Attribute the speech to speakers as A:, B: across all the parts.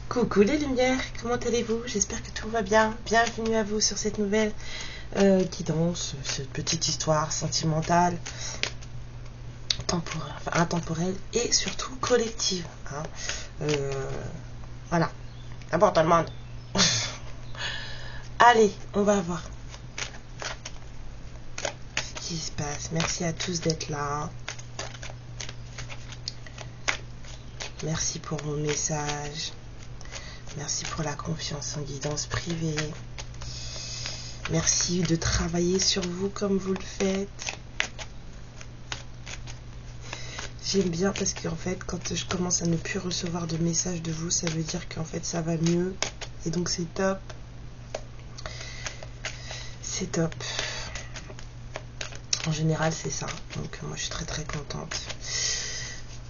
A: Coucou les lumières, comment allez-vous? J'espère que tout va bien. Bienvenue à vous sur cette nouvelle guidance, cette petite histoire sentimentale, temporaire, enfin, intemporelle et surtout collective. Hein. Voilà, d'abord tout le monde. Allez, on va voir ce qui se passe. Merci à tous d'être là. Merci pour vos messages. Merci pour la confiance en guidance privée. Merci de travailler sur vous comme vous le faites. J'aime bien parce qu'en fait, quand je commence à ne plus recevoir de messages de vous, ça veut dire qu'en fait, ça va mieux. Et donc, c'est top. C'est top. En général, c'est ça. Donc, moi, je suis très, très contente.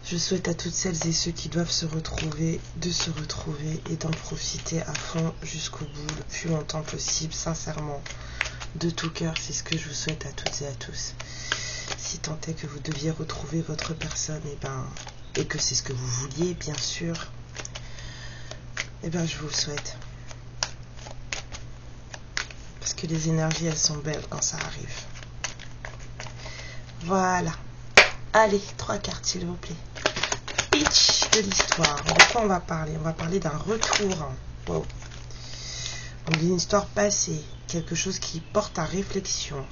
A: Je souhaite à toutes celles et ceux qui doivent se retrouver, de se retrouver et d'en profiter à fond jusqu'au bout, le plus longtemps possible, sincèrement, de tout cœur, c'est ce que je vous souhaite à toutes et à tous. Si tant est que vous deviez retrouver votre personne, et que c'est ce que vous vouliez, bien sûr, je vous le souhaite. Parce que les énergies, elles sont belles quand ça arrive. Voilà. Allez, 3 cartes, s'il vous plaît. Pitch de l'histoire. De quoi on va parler? On va parler d'un retour. Wow. Donc d'une histoire passée. Quelque chose qui porte à réflexion.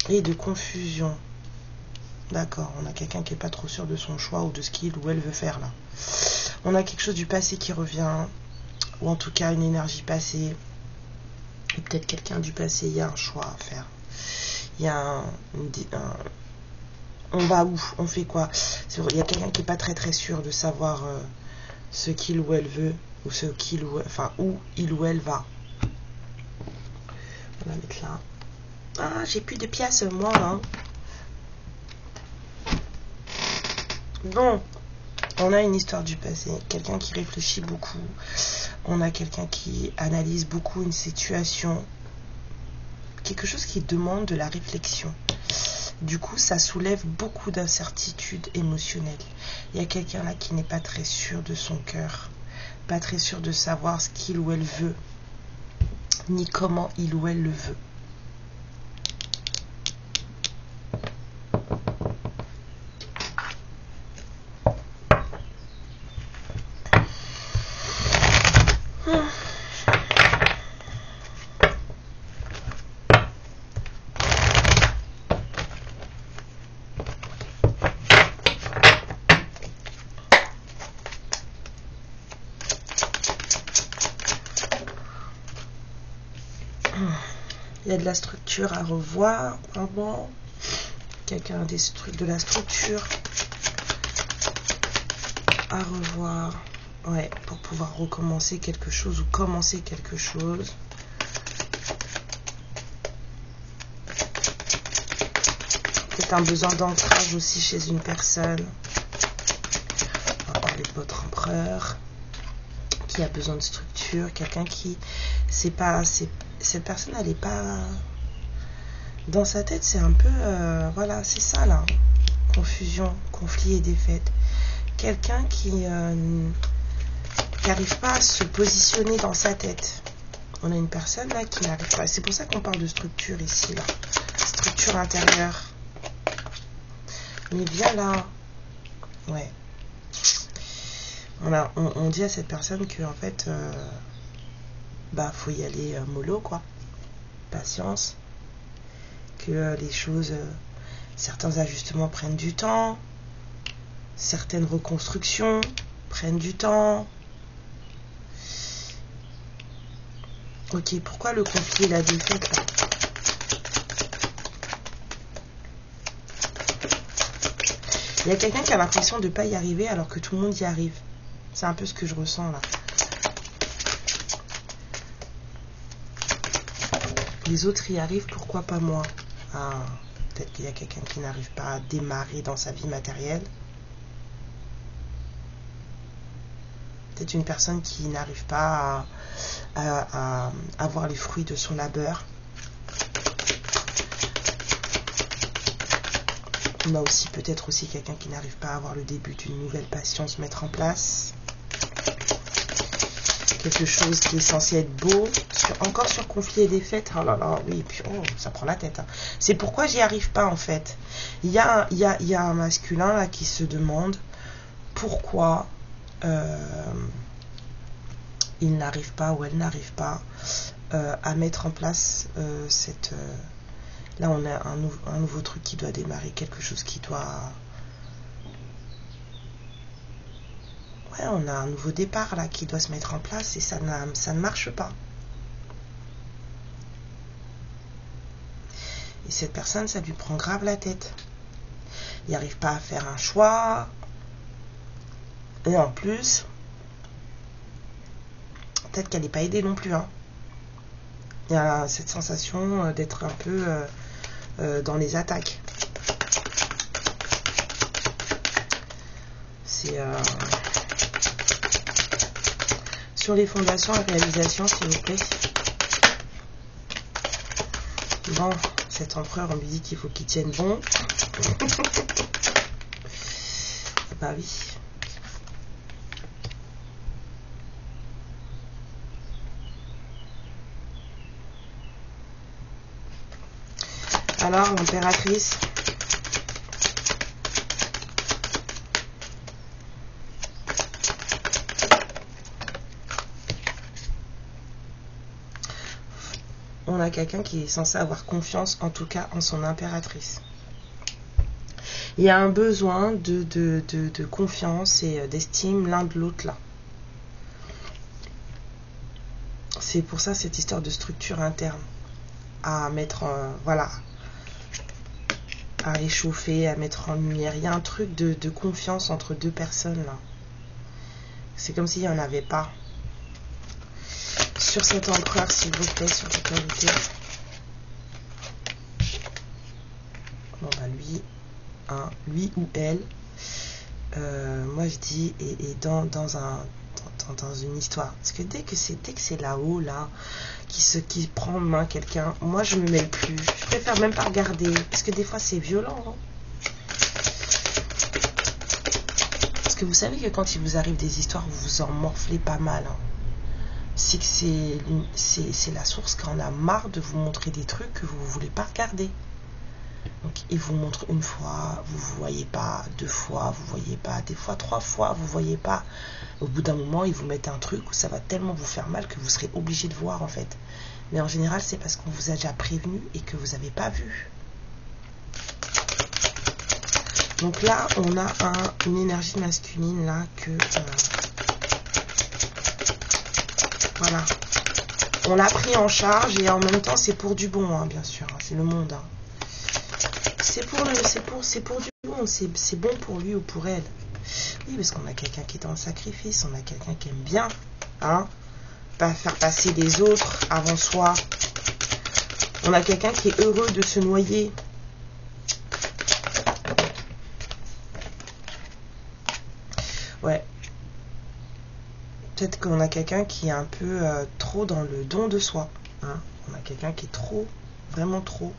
A: Et de confusion. D'accord, on a quelqu'un qui n'est pas trop sûr de son choix ou de ce qu'il ou elle veut faire là. On a quelque chose du passé qui revient. Ou en tout cas une énergie passée. Et peut-être quelqu'un du passé, il y a un choix à faire. Il y a on va où? On fait quoi? Il y a quelqu'un qui n'est pas très très sûr de savoir ce qu'il ou elle veut, ou ce qu'il ou où il ou elle va. On va mettre là. Ah, j'ai plus de pièces moi hein. Bon, on a une histoire du passé, quelqu'un qui réfléchit beaucoup, on a quelqu'un qui analyse beaucoup une situation, quelque chose qui demande de la réflexion. Du coup, ça soulève beaucoup d'incertitudes émotionnelles. Il y a quelqu'un là qui n'est pas très sûr de son cœur, pas très sûr de savoir ce qu'il ou elle veut, ni comment il ou elle le veut. Il y a de la structure à revoir. Vraiment. Quelqu'un a de la structure à revoir. Ouais, pour pouvoir recommencer quelque chose ou commencer quelque chose. Peut-être un besoin d'ancrage aussi chez une personne. On va parler de votre empereur qui a besoin de structure. Quelqu'un qui c'est pas cette personne, elle n'est pas dans sa tête, c'est un peu voilà, c'est ça là, confusion, conflit et défaite. Quelqu'un qui n'arrive pas à se positionner dans sa tête. On a une personne là qui n'arrive pas, c'est pour ça qu'on parle de structure ici là, structure intérieure. Mais viens là, ouais, on dit à cette personne que en fait faut y aller mollo quoi, patience, que les choses, certains ajustements prennent du temps, certaines reconstructions prennent du temps. Ok, pourquoi le conflit et la défaite là? Il y a quelqu'un qui a l'impression de ne pas y arriver alors que tout le monde y arrive. C'est un peu ce que je ressens là. Les autres y arrivent, pourquoi pas moi? Ah, peut-être qu'il y a quelqu'un qui n'arrive pas à démarrer dans sa vie matérielle. Peut-être une personne qui n'arrive pas à avoir les fruits de son labeur. On a aussi peut-être aussi quelqu'un qui n'arrive pas à avoir le début d'une nouvelle passion se mettre en place. Quelque chose qui est censé être beau. Encore sur conflit et défaite. Oh là là, oui, puis oh, ça prend la tête. Hein. C'est pourquoi j'y arrive pas en fait. Il y a un masculin là qui se demande pourquoi il n'arrive pas ou elle n'arrive pas à mettre en place cette... là, on a un nouveau truc qui doit démarrer, quelque chose qui doit... Ouais, on a un nouveau départ là qui doit se mettre en place et ça ne marche pas. Et cette personne, ça lui prend grave la tête. Il n'arrive pas à faire un choix. Et en plus, peut-être qu'elle n'est pas aidée non plus. Hein. Il y a cette sensation d'être un peu dans les attaques. C'est sur les fondations et réalisations, s'il vous plaît. Bon, cet empereur, on lui dit qu'il faut qu'il tienne bon. Bah oui. Alors, l'impératrice. On a quelqu'un qui est censé avoir confiance, en tout cas, en son impératrice. Il y a un besoin de confiance et d'estime l'un de l'autre là. C'est pour ça cette histoire de structure interne à mettre en... Voilà. À réchauffer, à mettre en lumière. Il y a un truc de confiance entre deux personnes là. C'est comme s'il n'y en avait pas. Sur cet empereur, s'il vous plaît, sur la qualité. Bon bah lui ou elle, moi je dis, et dans une histoire. Parce que dès que c'est là-haut, là, qui prend en main quelqu'un, moi je me mêle plus. Je préfère même pas regarder. Parce que des fois c'est violent. Hein. Parce que vous savez que quand il vous arrive des histoires, vous vous en morflez pas mal. Hein. C'est que c'est la source quand on a marre de vous montrer des trucs que vous ne voulez pas regarder. Donc il vous montre une fois, vous ne voyez pas, 2 fois, vous ne voyez pas, des fois 3 fois, vous ne voyez pas. Au bout d'un moment, ils vous mettent un truc où ça va tellement vous faire mal que vous serez obligé de voir en fait. Mais en général, c'est parce qu'on vous a déjà prévenu et que vous n'avez pas vu. Donc là, on a une énergie masculine là que... voilà. On l'a pris en charge et en même temps, c'est pour du bon, hein, bien sûr. Hein, c'est le monde. Hein. C'est pour du bon. C'est bon pour lui ou pour elle. Oui, parce qu'on a quelqu'un qui est dans le sacrifice. On a quelqu'un qui aime bien. Hein, pas faire passer les autres avant soi. On a quelqu'un qui est heureux de se noyer. Ouais. Peut-être qu'on a quelqu'un qui est un peu trop dans le don de soi. Hein. On a quelqu'un qui est trop, vraiment trop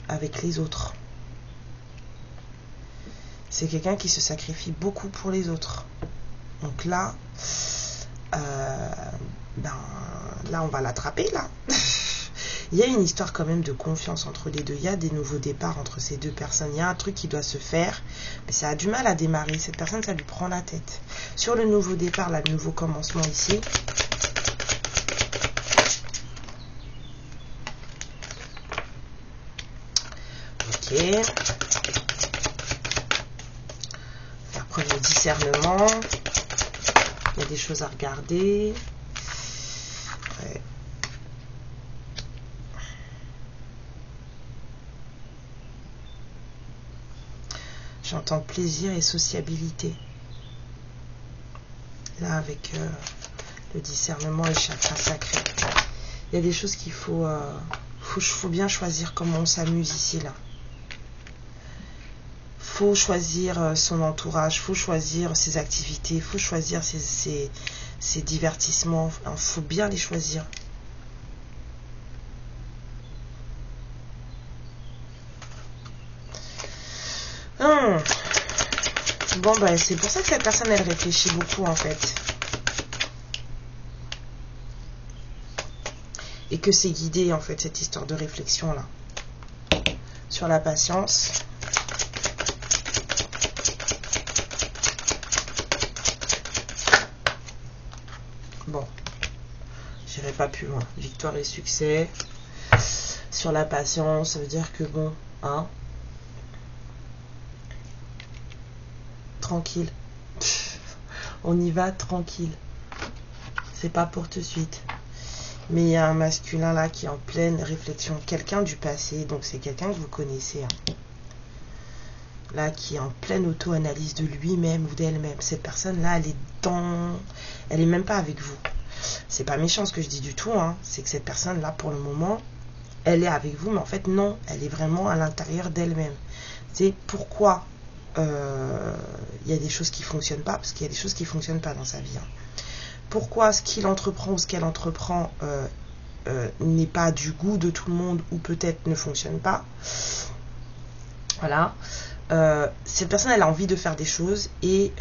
A: avec les autres. C'est quelqu'un qui se sacrifie beaucoup pour les autres. Donc là, là on va l'attraper là. Il y a une histoire quand même de confiance entre les deux. Il y a des nouveaux départs entre ces deux personnes. Il y a un truc qui doit se faire. Mais ça a du mal à démarrer. Cette personne, ça lui prend la tête. Sur le nouveau départ, là, le nouveau commencement ici. Ok. Faire preuve de discernement. Il y a des choses à regarder. Ouais. J'entends plaisir et sociabilité. Là, avec le discernement et le chakra sacré. Il y a des choses qu'il faut bien choisir comment on s'amuse ici, là. Faut choisir son entourage, faut choisir ses activités, faut choisir ses divertissements. Il faut bien les choisir. Bon, bah, c'est pour ça que cette personne, elle réfléchit beaucoup, en fait. Et que c'est guidé, en fait, cette histoire de réflexion-là. Sur la patience. Bon. J'irai pas plus loin. Victoire et succès. Sur la patience, ça veut dire que bon, hein. Tranquille. On y va tranquille. C'est pas pour tout de suite. Mais il y a un masculin là qui est en pleine réflexion. Quelqu'un du passé, donc c'est quelqu'un que vous connaissez. Hein. Là, qui est en pleine auto-analyse de lui-même ou d'elle-même. Cette personne-là, elle est dans... Elle est même pas avec vous. C'est pas méchant ce que je dis du tout. Hein. C'est que cette personne-là, pour le moment, elle est avec vous, mais en fait, non. Elle est vraiment à l'intérieur d'elle-même. C'est pourquoi il y a des choses qui fonctionnent pas, parce qu'il y a des choses qui fonctionnent pas dans sa vie. Hein. Pourquoi ce qu'il entreprend ou ce qu'elle entreprend n'est pas du goût de tout le monde ou peut-être ne fonctionne pas. Voilà. Cette personne, elle a envie de faire des choses et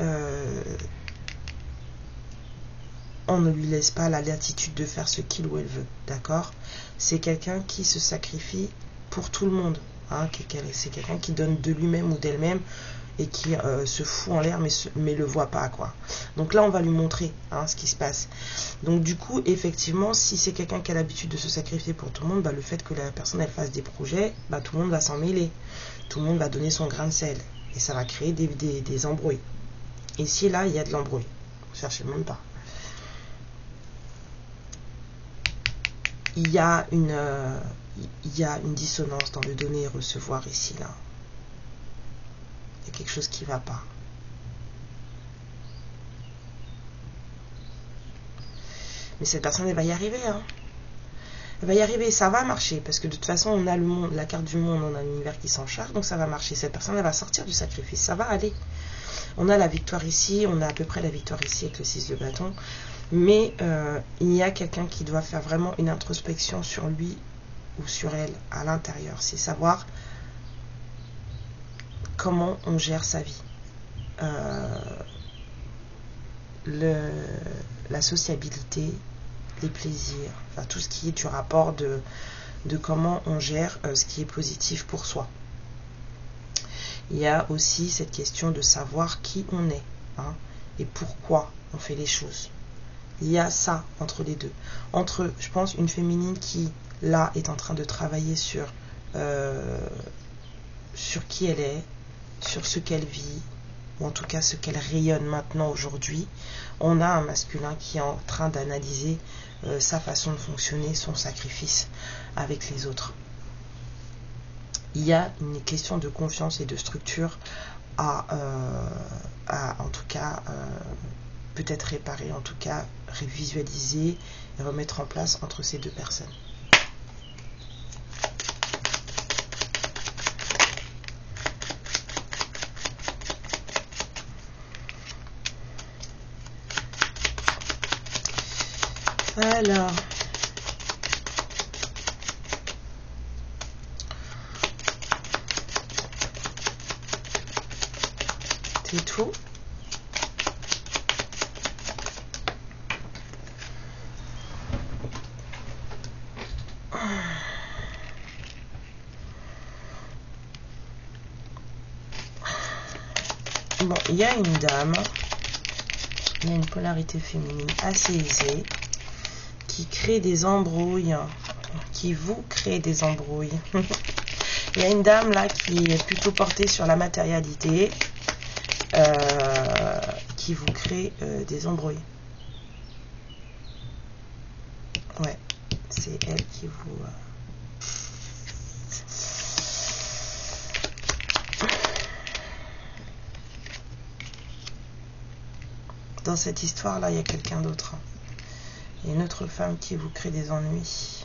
A: on ne lui laisse pas la latitude de faire ce qu'il ou elle veut. D'accord? C'est quelqu'un qui se sacrifie pour tout le monde. Hein, c'est quelqu'un qui donne de lui-même ou d'elle-même et qui se fout en l'air mais le voit pas, quoi. Donc là on va lui montrer hein, ce qui se passe. Donc du coup effectivement si c'est quelqu'un qui a l'habitude de se sacrifier pour tout le monde, bah, le fait que la personne elle fasse des projets, bah, tout le monde va s'en mêler, tout le monde va donner son grain de sel et ça va créer des embrouilles. Ici là il y a de l'embrouille, cherchez même pas. Il y a une dissonance dans le donner et recevoir ici là. Il y a quelque chose qui ne va pas. Mais cette personne, elle va y arriver. Hein. Elle va y arriver, ça va marcher. Parce que de toute façon, on a le monde, la carte du monde, on a l'univers qui s'en charge. Donc ça va marcher. Cette personne, elle va sortir du sacrifice. Ça va aller. On a la victoire ici. On a à peu près la victoire ici avec le 6 de bâton. Mais il y a quelqu'un qui doit faire vraiment une introspection sur lui ou sur elle à l'intérieur. C'est savoir comment on gère sa vie. La sociabilité, les plaisirs, enfin tout ce qui est du rapport de comment on gère ce qui est positif pour soi. Il y a aussi cette question de savoir qui on est hein, et pourquoi on fait les choses. Il y a ça entre les deux. Entre, je pense, une féminine qui, là, est en train de travailler sur qui elle est, sur ce qu'elle vit, ou en tout cas ce qu'elle rayonne maintenant aujourd'hui. On a un masculin qui est en train d'analyser sa façon de fonctionner, son sacrifice avec les autres. Il y a une question de confiance et de structure à en tout cas, peut-être réparer, en tout cas visualiser et remettre en place entre ces deux personnes. Alors, c'est tout. Bon, il y a une dame, il y a une polarité féminine assez aisée, qui crée des embrouilles, qui vous crée des embrouilles. Il y a une dame là qui est plutôt portée sur la matérialité, qui vous crée des embrouilles. Ouais, c'est elle qui vous... Dans cette histoire-là, il y a quelqu'un d'autre. Il y a une autre femme qui vous crée des ennuis.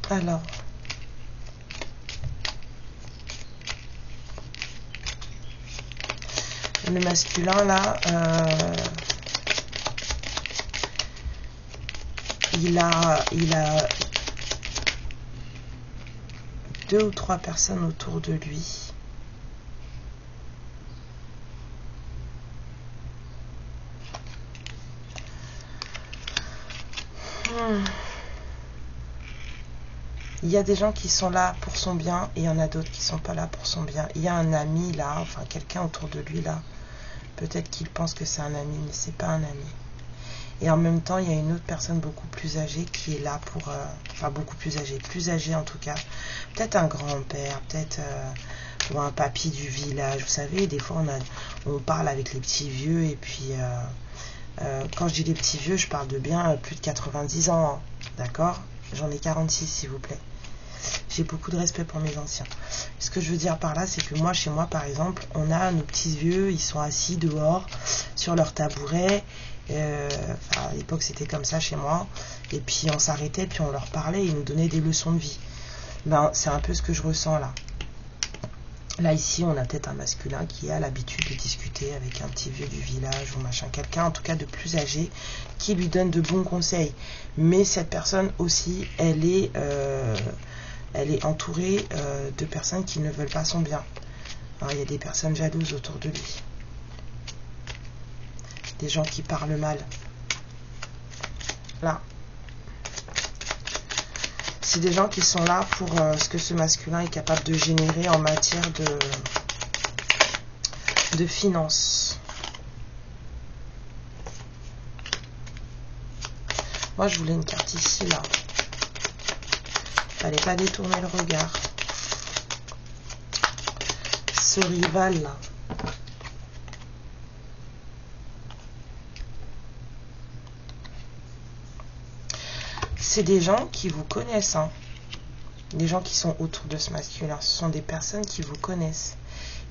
A: Alors, le masculin là, il a 2 ou 3 personnes autour de lui. Il y a des gens qui sont là pour son bien et il y en a d'autres qui sont pas là pour son bien. Il y a un ami là, enfin quelqu'un autour de lui là. Peut-être qu'il pense que c'est un ami, mais c'est pas un ami. Et en même temps, il y a une autre personne beaucoup plus âgée qui est là pour... enfin, beaucoup plus âgée en tout cas. Peut-être un grand-père, peut-être ou un papy du village. Vous savez, des fois, on parle avec les petits vieux. Et puis, quand je dis les petits vieux, je parle de bien plus de 90 ans. Hein, d'accord? J'en ai 46, s'il vous plaît. J'ai beaucoup de respect pour mes anciens. Ce que je veux dire par là, c'est que moi, chez moi, par exemple, on a nos petits vieux, ils sont assis dehors, sur leur tabouret. À l'époque, c'était comme ça chez moi. Et puis, on s'arrêtait, puis on leur parlait, ils nous donnaient des leçons de vie. Ben, c'est un peu ce que je ressens là. Là, ici, on a peut-être un masculin qui a l'habitude de discuter avec un petit vieux du village ou machin, quelqu'un en tout cas de plus âgé qui lui donne de bons conseils. Mais cette personne aussi, elle est entourée de personnes qui ne veulent pas son bien. Alors, il y a des personnes jalouses autour de lui. Des gens qui parlent mal. Là. C'est des gens qui sont là pour ce que ce masculin est capable de générer en matière de finances. Moi, je voulais une carte ici, là. Fallait pas détourner le regard. Ce rival, là. C'est des gens qui vous connaissent, hein. Des gens qui sont autour de ce masculin. Ce sont des personnes qui vous connaissent.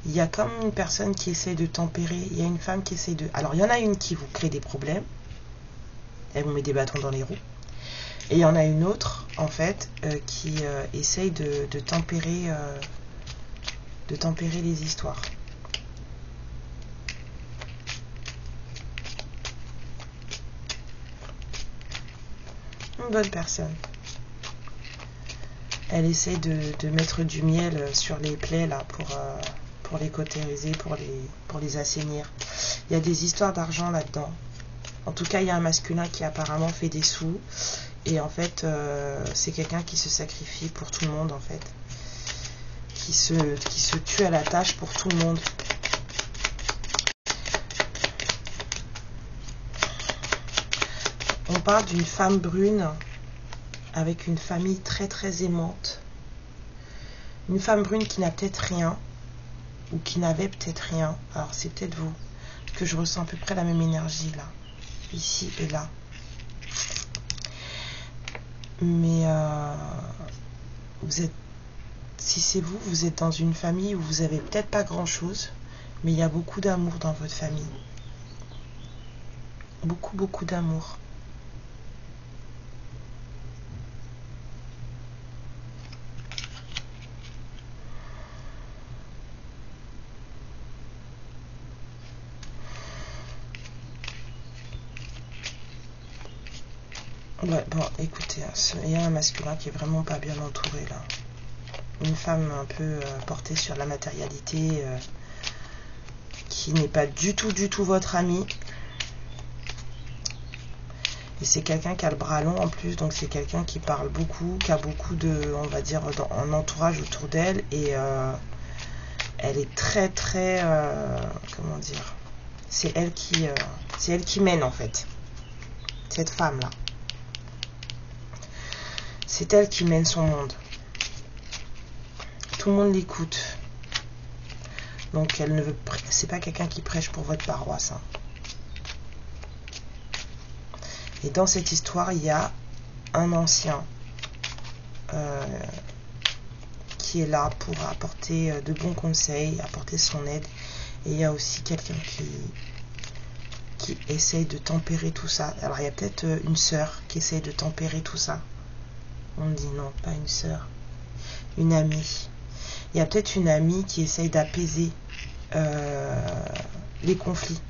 A: Il y a comme une personne qui essaie de tempérer. Il y a une femme qui essaie de... Alors, il y en a une qui vous crée des problèmes. Elle vous met des bâtons dans les roues. Et il y en a une autre, en fait, qui essaye de tempérer les histoires. Une bonne personne. Elle essaie de mettre du miel sur les plaies là pour les cautériser, pour les assainir. Il y a des histoires d'argent là-dedans. En tout cas, il y a un masculin qui apparemment fait des sous. Et en fait, c'est quelqu'un qui se sacrifie pour tout le monde, en fait. Qui se tue à la tâche pour tout le monde. On parle d'une femme brune avec une famille très très aimante. Une femme brune qui n'a peut-être rien ou qui n'avait peut-être rien. Alors c'est peut-être vous que je ressens à peu près la même énergie là, ici et là. Mais vous êtes, si c'est vous, vous êtes dans une famille où vous avez peut-être pas grand-chose, mais il y a beaucoup d'amour dans votre famille. Beaucoup, beaucoup d'amour. Ouais, bon, écoutez, il y a un masculin qui est vraiment pas bien entouré là. Une femme un peu portée sur la matérialité, qui n'est pas du tout votre ami. Et c'est quelqu'un qui a le bras long en plus, donc c'est quelqu'un qui parle beaucoup, qui a beaucoup de, on va dire, en entourage autour d'elle. Et elle est très très, comment dire, c'est elle qui mène en fait, cette femme là. C'est elle qui mène son monde. Tout le monde l'écoute. Donc elle ne veut, c'est pas quelqu'un qui prêche pour votre paroisse. Hein. Et dans cette histoire, il y a un ancien qui est là pour apporter de bons conseils, apporter son aide. Et il y a aussi quelqu'un qui essaye de tempérer tout ça. Alors il y a peut-être une sœur qui essaye de tempérer tout ça. On dit non, pas une sœur, une amie. Il y a peut-être une amie qui essaye d'apaiser les conflits.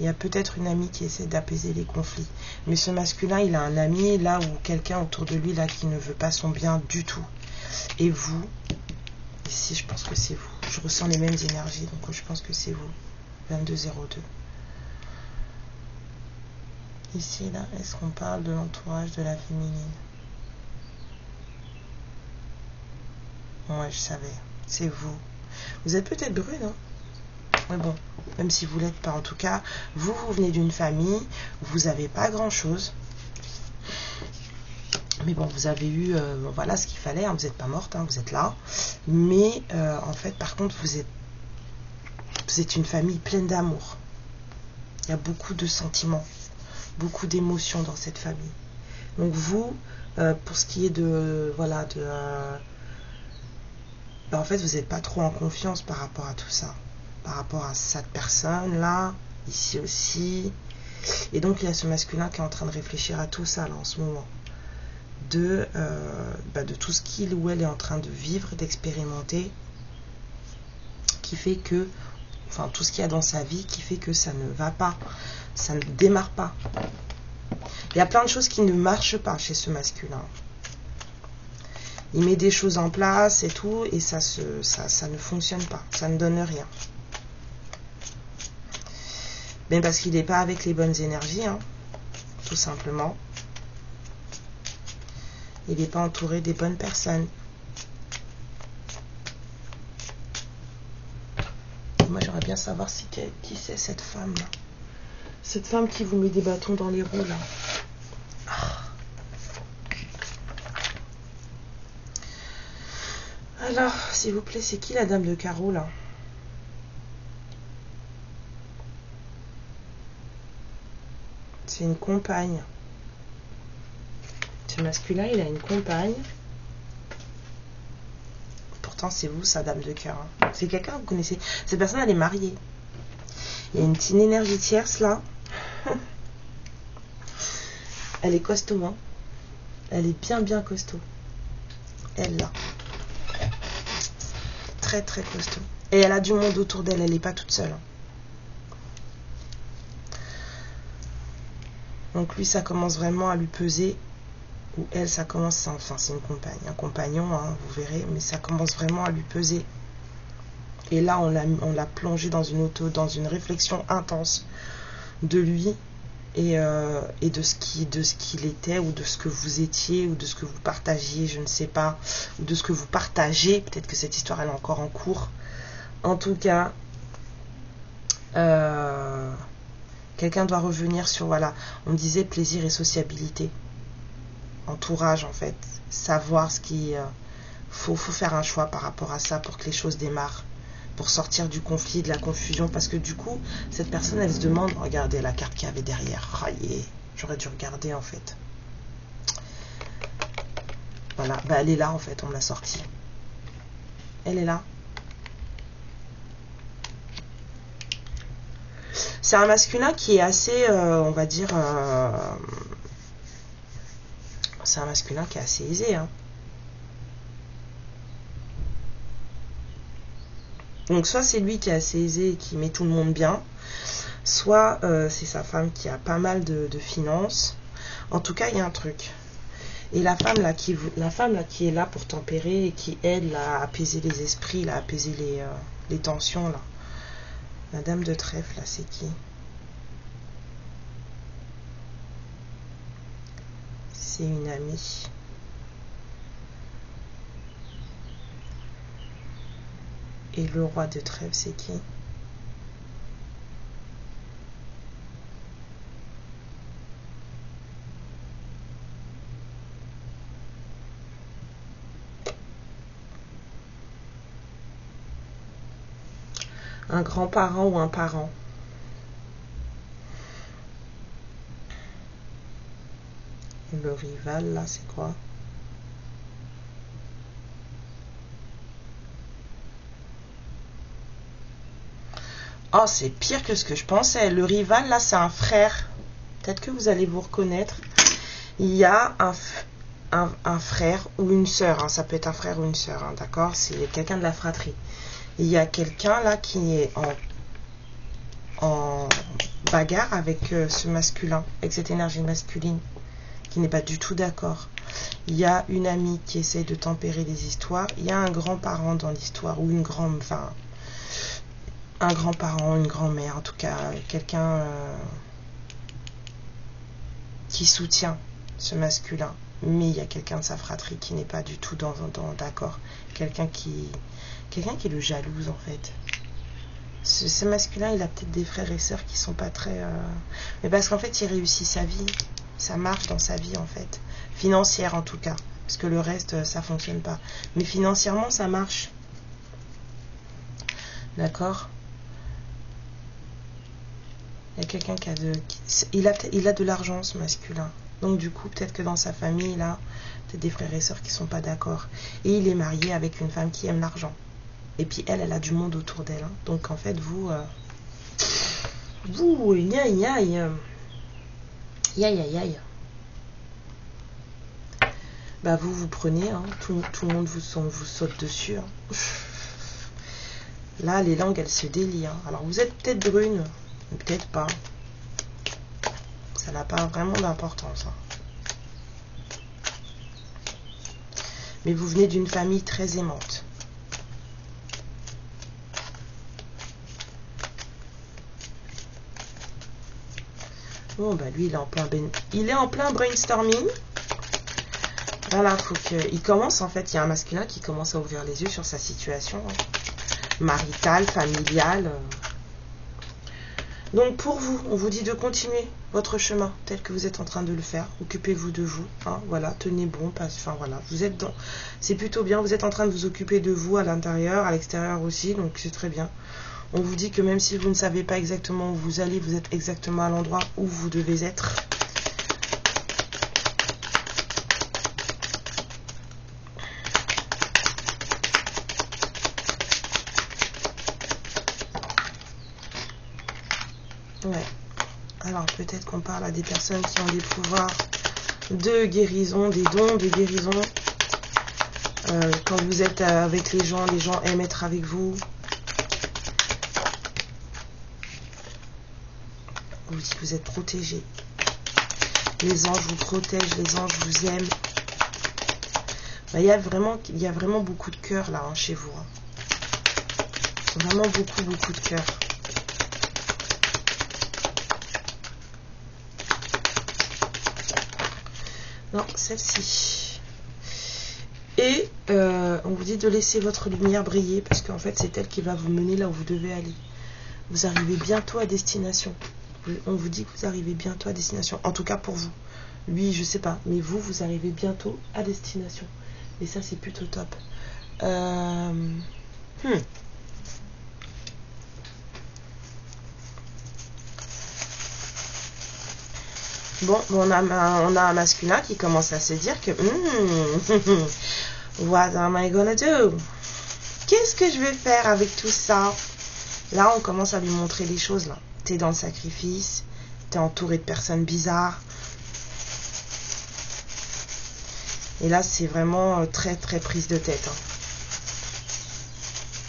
A: Il y a peut-être une amie qui essaie d'apaiser les conflits. Mais ce masculin, il a un ami là ou quelqu'un autour de lui là qui ne veut pas son bien du tout. Et vous, ici je pense que c'est vous. Je ressens les mêmes énergies, donc je pense que c'est vous. 2202. Ici, là, est-ce qu'on parle de l'entourage de la féminine? Ouais, je savais. C'est vous. Vous êtes peut-être brune, hein? Mais bon, même si vous l'êtes pas, en tout cas, vous venez d'une famille, vous n'avez pas grand-chose. Mais bon, vous avez eu, voilà ce qu'il fallait, hein, vous n'êtes pas morte, hein, vous êtes là. Mais en fait, par contre, vous êtes une famille pleine d'amour. Il y a beaucoup de sentiments, beaucoup d'émotions dans cette famille. Donc vous, pour ce qui est de, voilà, en fait, vous n'êtes pas trop en confiance par rapport à tout ça. Par rapport à cette personne-là, ici aussi. Et donc, il y a ce masculin qui est en train de réfléchir à tout ça, là, en ce moment. De tout ce qu'il ou elle est en train de vivre, d'expérimenter, qui fait que, enfin, tout ce qu'il y a dans sa vie, qui fait que ça ne va pas, ça ne démarre pas. Il y a plein de choses qui ne marchent pas chez ce masculin. Il met des choses en place et tout, et ça ne fonctionne pas, ça ne donne rien. Ben parce qu'il n'est pas avec les bonnes énergies, hein, tout simplement. Il n'est pas entouré des bonnes personnes. Moi, j'aimerais bien savoir qui c'est cette femme-là. Cette femme qui vous met des bâtons dans les roues, là. Alors, s'il vous plaît, c'est qui la dame de carreau, là? C'est une compagne. Ce masculin, il a une compagne. Pourtant, c'est vous, sa dame de cœur. Hein. C'est quelqu'un que vous connaissez. Cette personne, elle est mariée. Il y a une petite énergie tierce, là. Elle est costaud, hein. Elle est bien costaud. Elle, là. Très costaud. Et elle a du monde autour d'elle. Elle n'est pas toute seule. Hein. Donc lui, ça commence vraiment à lui peser. Ou elle, ça commence, enfin c'est une compagne, un compagnon, hein, vous verrez, mais ça commence vraiment à lui peser. Et là, on l'a plongé dans une réflexion intense de lui et de ce qu'il était, ou de ce que vous étiez, ou de ce que vous partagiez, je ne sais pas, ou de ce que vous partagez. Peut-être que cette histoire, elle est encore en cours. En tout cas, quelqu'un doit revenir sur, voilà, on disait plaisir et sociabilité. Entourage, en fait, savoir ce qui faut faire un choix par rapport à ça pour que les choses démarrent, pour sortir du conflit, de la confusion, parce que du coup cette personne, elle se demande, regardez la carte qu'il y avait derrière, j'aurais dû regarder, en fait, voilà, elle est là, en fait, on l'a sortie, elle est là. C'est un masculin qui est assez, on va dire, c'est un masculin qui est assez aisé, hein. Donc soit c'est lui qui est assez aisé et qui met tout le monde bien, soit c'est sa femme qui a pas mal de finances. En tout cas, il y a un truc. Et la femme là qui est là pour tempérer et qui aide là, à apaiser les esprits, là, à apaiser les tensions là. La dame de trèfle là, c'est qui? C'est une amie. Et le roi de trèfle, c'est qui? Un grand-parent ou un parent? Le rival, là, c'est quoi? Oh, c'est pire que ce que je pensais. Le rival, là, c'est un frère. Peut-être que vous allez vous reconnaître. Il y a un frère ou une sœur. Hein. Ça peut être un frère ou une sœur, hein, d'accord? C'est quelqu'un de la fratrie. Il y a quelqu'un, là, qui est en bagarre avec ce masculin, avec cette énergie masculine, qui n'est pas du tout d'accord. Il y a une amie qui essaie de tempérer les histoires. Il y a un grand-parent dans l'histoire, ou une grande... Enfin, un grand-parent, une grand-mère, en tout cas, quelqu'un qui soutient ce masculin. Mais il y a quelqu'un de sa fratrie qui n'est pas du tout d'accord. Quelqu'un qui le jalouse, en fait. Ce masculin, il a peut-être des frères et sœurs qui sont pas très... Mais parce qu'en fait, il réussit sa vie. Ça marche dans sa vie, en fait. Financière, en tout cas. Parce que le reste, ça fonctionne pas. Mais financièrement, ça marche. D'accord? Il y a quelqu'un qui a de... Il a de l'argent, ce masculin. Donc, du coup, peut-être que dans sa famille, il a peut-être des frères et sœurs qui sont pas d'accord. Et il est marié avec une femme qui aime l'argent. Et puis, elle a du monde autour d'elle. Hein. Donc, en fait, vous, aïe, aïe. Aïe, aïe, aïe. Bah, vous prenez, hein. Tout le monde vous saute dessus. Hein. Là, les langues, elles se délient. Hein. Alors, vous êtes peut-être brune, mais peut-être pas. Ça n'a pas vraiment d'importance. Hein. Mais vous venez d'une famille très aimante. Bon, bah lui, il est en plein brainstorming. Voilà, faut qu'il commence, en fait, il y a un masculin qui commence à ouvrir les yeux sur sa situation maritale, familiale. Donc, pour vous, on vous dit de continuer votre chemin tel que vous êtes en train de le faire. Occupez-vous de vous, hein, voilà, tenez bon, enfin voilà, vous êtes dans... C'est plutôt bien, vous êtes en train de vous occuper de vous à l'intérieur, à l'extérieur aussi, donc c'est très bien. On vous dit que même si vous ne savez pas exactement où vous allez, vous êtes exactement à l'endroit où vous devez être. Ouais. Alors peut-être qu'on parle à des personnes qui ont des pouvoirs de guérison, des dons de guérison. Quand vous êtes avec les gens aiment être avec vous. On vous dit que vous êtes protégés. Les anges vous protègent, les anges vous aiment. Ben, il y a vraiment beaucoup de cœur là, hein, chez vous. Hein. Vraiment beaucoup de cœur. Non, celle-ci. Et on vous dit de laisser votre lumière briller parce qu'en fait, c'est elle qui va vous mener là où vous devez aller. Vous arrivez bientôt à destination. On vous dit que vous arrivez bientôt à destination. En tout cas pour vous. Lui, je sais pas. Mais vous arrivez bientôt à destination. Et ça, c'est plutôt top. Bon, on a un masculin qui commence à se dire que what am I gonna do? Qu'est-ce que je vais faire avec tout ça? Là, on commence à lui montrer les choses. Là, t'es dans le sacrifice, t'es entouré de personnes bizarres. Et là, c'est vraiment très prise de tête. Hein.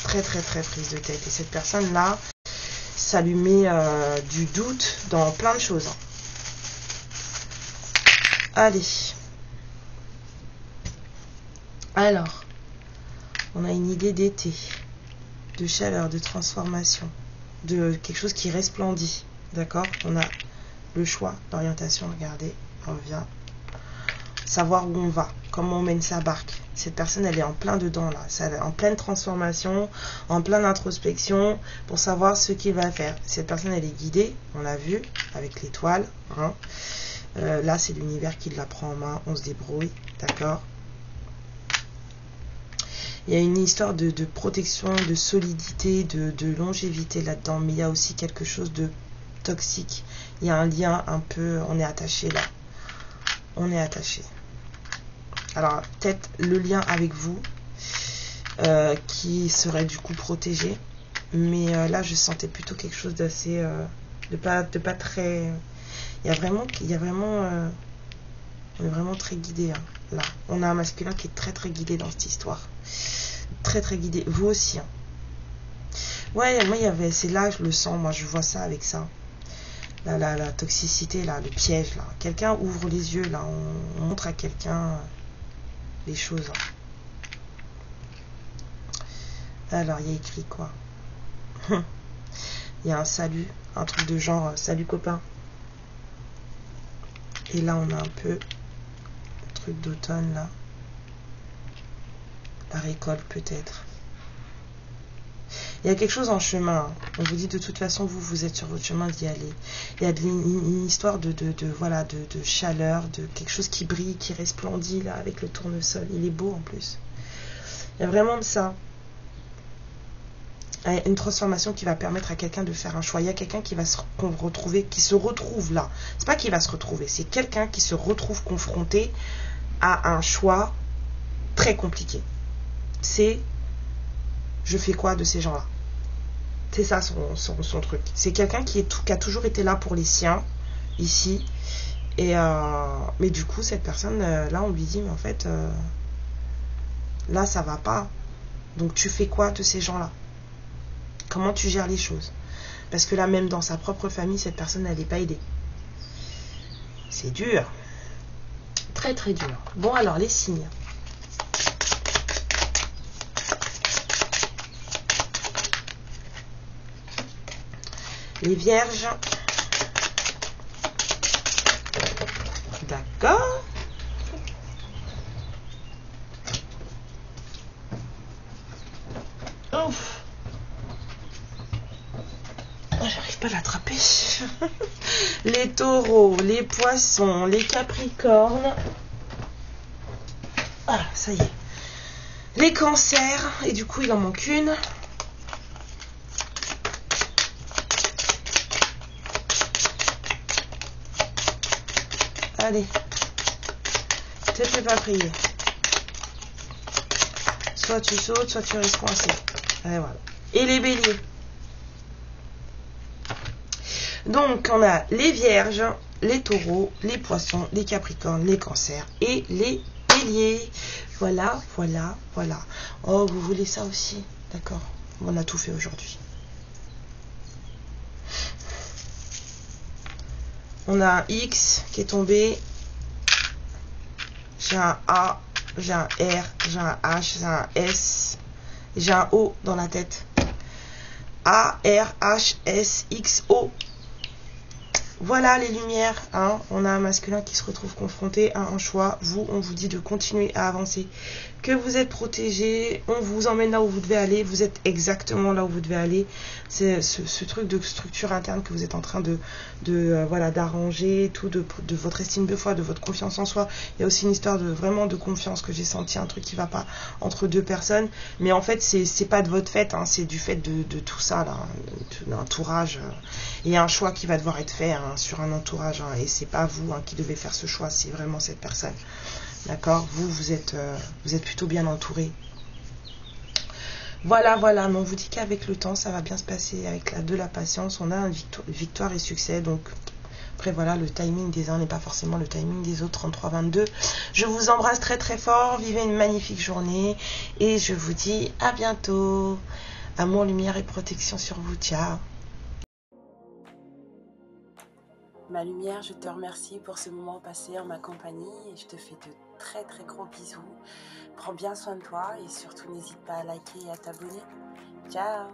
A: Très prise de tête. Et cette personne-là, ça lui met du doute dans plein de choses. Hein. Allez. Alors, on a une idée d'été, de chaleur, de transformation, de quelque chose qui resplendit. D'accord? On a le choix d'orientation. Regardez, on revient. Savoir où on va, comment on mène sa barque. Cette personne, elle est en plein dedans, là. En pleine transformation, en pleine introspection, pour savoir ce qu'il va faire. Cette personne, elle est guidée, on l'a vu, avec l'étoile. Hein. Là, c'est l'univers qui la prend en main. On se débrouille, d'accord? Il y a une histoire de protection, de solidité, de longévité là-dedans. Mais il y a aussi quelque chose de toxique. Il y a un lien un peu... On est attaché là. On est attaché. Alors, peut-être le lien avec vous, qui serait du coup protégé. Mais là, je sentais plutôt quelque chose d'assez... de pas très... Il y a vraiment on est vraiment très guidé. Hein, là, on a un masculin qui est très guidé dans cette histoire. Très guidé. Vous aussi. Hein. Ouais, moi, c'est là, je le sens. Moi, je vois ça avec ça. la toxicité, là, le piège, là. Quelqu'un ouvre les yeux, là. On montre à quelqu'un les choses. Alors, il y a écrit quoi? Il y a un salut, un truc de genre, salut copain. Et là, on a un peu le truc d'automne, là. La récolte, peut-être. Il y a quelque chose en chemin. On vous dit de toute façon, vous êtes sur votre chemin d'y aller. Il y a une histoire voilà, de chaleur, de quelque chose qui brille, qui resplendit là avec le tournesol. Il est beau en plus. Il y a vraiment de ça. Une transformation qui va permettre à quelqu'un de faire un choix. Il y a quelqu'un qui va se retrouver, qui se retrouve là. C'est pas qu'il va se retrouver, c'est quelqu'un qui se retrouve confronté à un choix très compliqué. C'est je fais quoi de ces gens-là? C'est ça son truc. C'est quelqu'un qui a toujours été là pour les siens, ici. Et mais du coup, cette personne, là, on lui dit, mais en fait, là, ça va pas. Donc, tu fais quoi de ces gens-là? Comment tu gères les choses? Parce que là, même dans sa propre famille, cette personne, elle n'est pas aidée. C'est dur. Très, très dur. Bon, alors, les signes. Les vierges. D'accord. Ouf. J'arrive pas à l'attraper. Les taureaux, les poissons, les capricornes. Ah, ça y est. Les cancers. Et du coup, il en manque une. Allez, te fais pas prier. Soit tu sautes, soit tu restes coincé. Et voilà. Et les béliers. Donc, on a les vierges, les taureaux, les poissons, les capricornes, les cancers et les béliers. Voilà, voilà, voilà. Oh, vous voulez ça aussi? D'accord. On a tout fait aujourd'hui. On a un X qui est tombé. J'ai un A, j'ai un R, j'ai un H, j'ai un S. J'ai un O dans la tête. A, R, H, S, X, O. Voilà les lumières. Hein. On a un masculin qui se retrouve confronté à un choix. Vous, on vous dit de continuer à avancer. Que vous êtes protégé. On vous emmène là où vous devez aller. Vous êtes exactement là où vous devez aller. C'est ce truc de structure interne que vous êtes en train voilà, d'arranger. Tout de votre estime de soi, de votre confiance en soi. Il y a aussi une histoire vraiment de confiance que j'ai senti. Un truc qui va pas entre deux personnes. Mais en fait, c'est pas de votre fait. Hein. C'est du fait de tout ça, là. L'entourage. Il y a un choix qui va devoir être fait. Hein, sur un entourage et c'est pas vous qui devez faire ce choix, c'est vraiment cette personne, d'accord? Vous êtes plutôt bien entouré. Voilà, mais on vous dit qu'avec le temps ça va bien se passer, avec de la patience, on a une victoire et succès. Donc après voilà, le timing des uns n'est pas forcément le timing des autres. 33-22, je vous embrasse très très fort, vivez une magnifique journée et je vous dis à bientôt. Amour, lumière et protection sur vous, ciao. Ma lumière, je te remercie pour ce moment passé en ma compagnie et je te fais de très très gros bisous. Prends bien soin de toi et surtout n'hésite pas à liker et à t'abonner. Ciao!